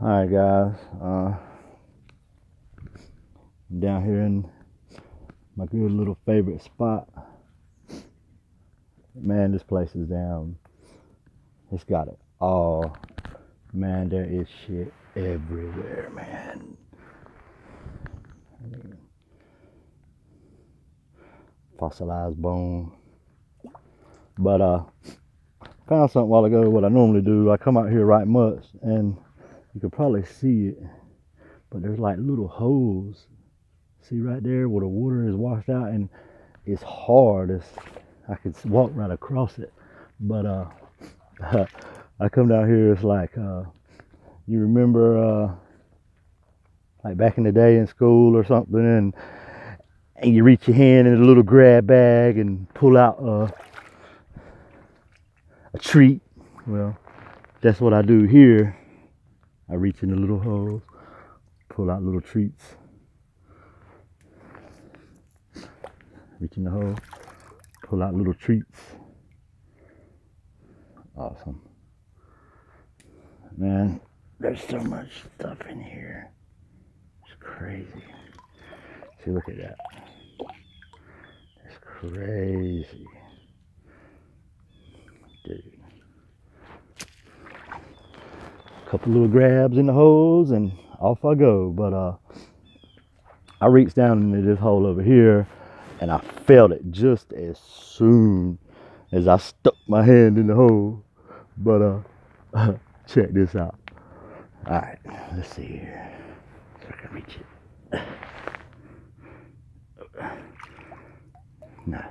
Alright guys, down here in my good little favorite spot. Man, this place is down. It's got it all. Man, there is shit everywhere, man. Fossilized bone. But found something a while ago. What I normally do, I come out here right much, and you can probably see it, but there's like little holes. See right there where the water is washed out, and it's hard. I could walk right across it, but I come down here. It's like you remember like back in the day in school or something, and you reach your hand in a little grab bag and pull out a treat. Well, that's what I do here. I reach in the little holes, pull out little treats. Reach in the hole, pull out little treats. Awesome. Man, there's so much stuff in here. It's crazy. See, look at that. It's crazy. Dude. Couple little grabs in the holes and off I go. But I reached down into this hole over here and I felt it just as soon as I stuck my hand in the hole. But check this out. All right, let's see here. So I can reach it. No.